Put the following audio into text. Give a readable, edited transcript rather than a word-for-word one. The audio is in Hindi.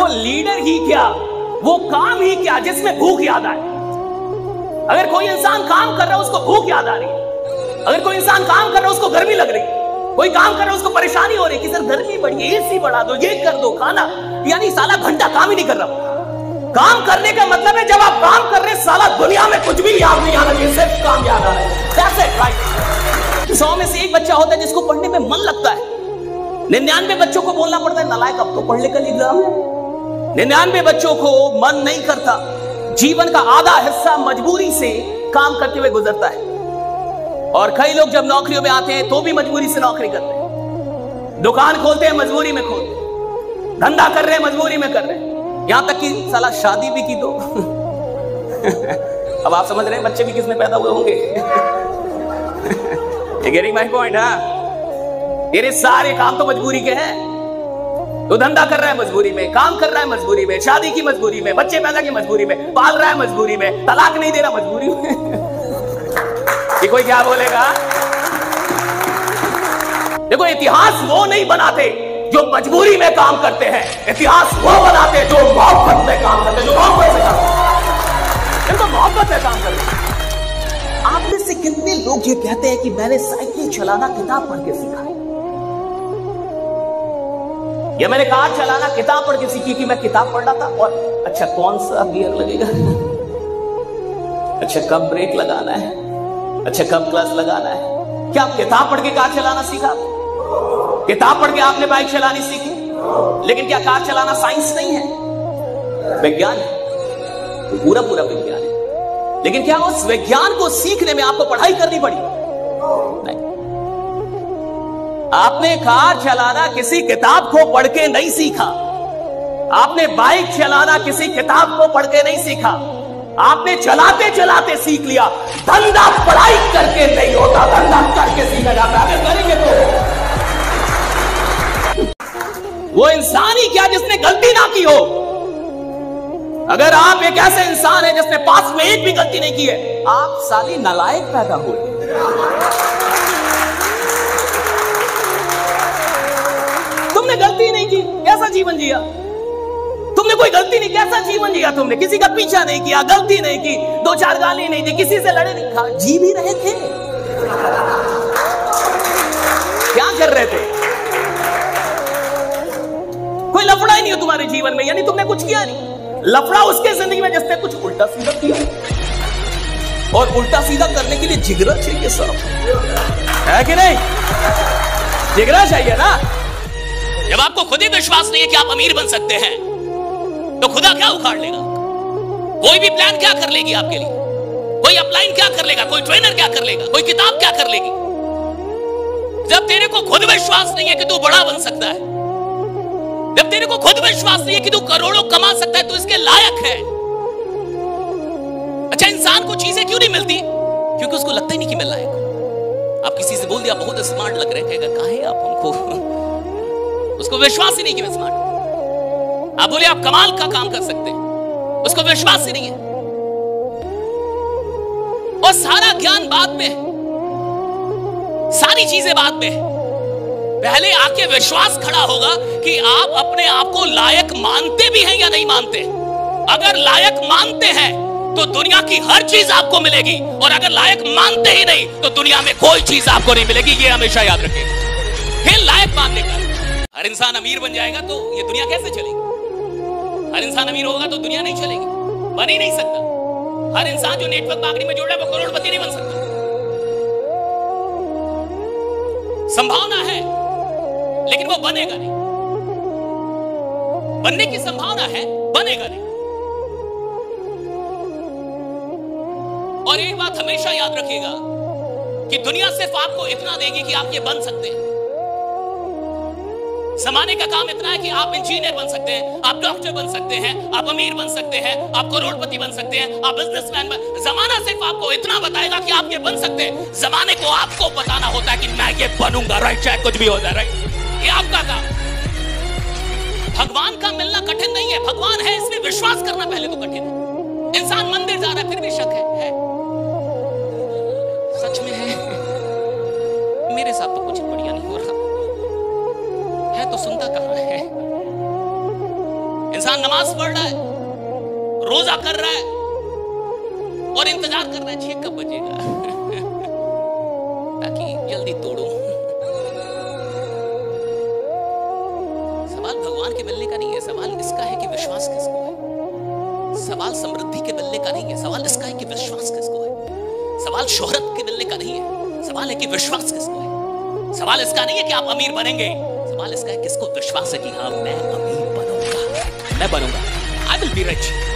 वो लीडर ही क्या, वो काम ही क्या जिसमें भूख याद आए। अगर कोई इंसान काम कर रहा है उसको भूख याद आ रही है, अगर कोई इंसान काम कर रहा है उसको गर्मी लग रही है, कोई काम कर रहा है उसको परेशानी हो रही है कि सर गर्मी बढ़ी है, एसी बढ़ा दो, ये कर दो, खाना, यानी साला घंटा काम ही नहीं कर रहा। काम करने का मतलब है जब आप काम कर रहे हैं साला दुनिया में कुछ भी याद नहीं आना चाहिए, सिर्फ काम याद आ रहा है। That's it, right? 100 में से एक बच्चा होता है जिसको पढ़ने में मन लगता है। 99 बच्चों को बोलना पड़ता है नालायक अब तो पढ़ ले कल एग्जाम है। 99 बच्चों को मन नहीं करता। जीवन का आधा हिस्सा मजबूरी से काम करते हुए गुजरता है। और कई लोग जब नौकरियों में आते हैं तो भी मजबूरी से नौकरी करते हैं, दुकान खोलते हैं मजबूरी में खोलते हैं, धंधा कर रहे हैं मजबूरी में कर रहे हैं, यहां तक कि साला शादी भी की तो अब आप समझ रहे हैं बच्चे भी किसमें पैदा हुए होंगे। Getting my point? हाँ, तेरे सारे काम तो मजबूरी के हैं। तो धंधा कर रहा है मजबूरी में, काम कर रहा है मजबूरी में, शादी की मजबूरी में, बच्चे पैदा की मजबूरी में, पाल रहा है मजबूरी में, तलाक नहीं दे रहा मजबूरी में। ये कोई क्या बोलेगा? देखो, इतिहास वो नहीं बनाते जो मजबूरी में काम करते हैं, इतिहास वो बनाते हैं जो मोहब्बत में काम करते हैं, जो मोहब्बत से काम करते हैं, जिनको मोहब्बत में काम करते हैं। आप में से कितने लोग ये कहते हैं कि मैंने साइकिल चलाना किताब पढ़ के सीखा है, या मैंने कार चलाना किताब पढ़ के सीखी कि मैं किताब पढ़ रहा था और अच्छा कौन सा गियर लगेगा, अच्छा कब ब्रेक लगाना है, अच्छा कब क्लच लगाना है। क्या किताब पढ़ के कार चलाना सीखा? किताब पढ़ के आपने बाइक चलानी सीखी, लेकिन क्या कार चलाना साइंस नहीं है? विज्ञान है, तो पूरा विज्ञान है। लेकिन क्या उस विज्ञान को सीखने में आपको पढ़ाई करनी पड़ी? नहीं। आपने कार चलाना किसी किताब को पढ़ के नहीं सीखा, आपने बाइक चलाना किसी किताब को पढ़ के नहीं सीखा, आपने चलाते चलाते सीख लिया। धंधा पढ़ाई करके नहीं होता, धंधा करके सीखा जाता है। अगर करेंगे तो वो इंसान ही क्या जिसने गलती ना की हो। अगर आप एक ऐसे इंसान है जिसने पास में एक भी गलती नहीं की है, आप साली नालायक पैदा हुए। तुमने गलती नहीं की, कैसा जीवन जिया? तुमने कोई गलती नहीं, कैसा जीवन जिया? तुमने किसी का पीछा नहीं किया, गलती नहीं की, 2-4 गाली नहीं दी, किसी से लड़े नहीं, जी भी रहे थे। क्या कर रहे थे? कोई लफड़ा ही नहीं हो तुम्हारे जीवन में, यानी तुमने कुछ किया नहीं। लफड़ा उसके जिंदगी में जिसने कुछ उल्टा सीधा किया, और उल्टा सीधा करने के लिए जिगरा चाहिए सब, है कि नहीं? जिगरा चाहिए ना। जब आपको खुद ही विश्वास नहीं है कि आप अमीर बन सकते हैं, तो खुदा क्या उखाड़ लेगा? कोई भी प्लान क्या कर लेगी आपके लिए? कोई अपलाइन क्या कर लेगा? कोई ट्रेनर क्या कर लेगा? कोई किताब क्या कर लेगी? जब तेरे को खुद विश्वास नहीं है कि तू बड़ा बन सकता है, जब तेरे को खुद विश्वास नहीं है कि तू करोड़ों कमा सकता है, तो इसके लायक है। अच्छा, इंसान को चीजें क्यों नहीं मिलती? क्योंकि उसको लगता ही नहीं कि मैं लायक हूं। आप किसी से बोल दिया बहुत स्मार्ट लग रहे हैं, कहा है आप हमको, उसको विश्वास ही नहीं कि मैं स्मार्ट हूं। आप बोले आप कमाल का काम कर सकते हैं, उसको विश्वास ही नहीं है। और सारा ज्ञान बाद में, सारी चीजें बाद में, पहले आके विश्वास खड़ा होगा कि आप अपने आप को लायक मानते भी हैं या नहीं मानते। अगर लायक मानते हैं तो दुनिया की हर चीज आपको मिलेगी, और अगर लायक मानते ही नहीं तो दुनिया में कोई चीज आपको नहीं मिलेगी। ये हमेशा याद रखें। फिर लायक मानने का, हर इंसान अमीर बन जाएगा तो ये दुनिया कैसे चलेगी? हर इंसान अमीर होगा तो दुनिया नहीं चलेगी, बन ही नहीं सकता। हर इंसान जो नेटवर्क मार्केटिंग में जुड़ रहा है वो करोड़पति नहीं बन सकता। संभावना है लेकिन वो बनेगा नहीं। बनने की संभावना है, बनेगा नहीं। और एक बात हमेशा याद रखिएगा कि दुनिया सिर्फ आपको इतना देगी कि आप ये बन सकते हैं। जमाने का काम इतना है कि आप इंजीनियर बन सकते हैं, आप डॉक्टर बन सकते हैं, आप अमीर बन सकते हैं, आप करोड़पति बन सकते हैं, आप बिजनेसमैन बन। जमाना सिर्फ आपको इतना बताएगा कि आप ये बन सकते हैं। जमाने को आपको बताना होता है कि मैं ये बनूंगा, राइट, चाहे कुछ भी हो जाए, राइट। ये आपका काम। भगवान का मिलना कठिन नहीं है, भगवान है इसमें विश्वास करना पहले तो कठिन है। इंसान मंदिर जा रहा है फिर भी शक है। सच में है, मेरे साथ तो कुछ बढ़िया नहीं हो रहा है, तो सुनता कहां है? इंसान नमाज पढ़ रहा है, रोजा कर रहा है और इंतजार कर रहा है 6 कब बजेगा ताकि जल्दी तोड़ूं। सवाल भगवान के मिलने का नहीं है, सवाल इसका है कि विश्वास किसको है। सवाल समृद्धि के मिलने का नहीं है, सवाल इसका है कि विश्वास किसको है। सवाल शोहरत के मिलने का नहीं है, सवाल है कि विश्वास किसको है। सवाल इसका नहीं है कि आप अमीर बनेंगे, सवाल इसका है किसको विश्वास है कि हाँ मैं अमीर बनूंगा, मैं बनूंगा, आई विल बी रिच।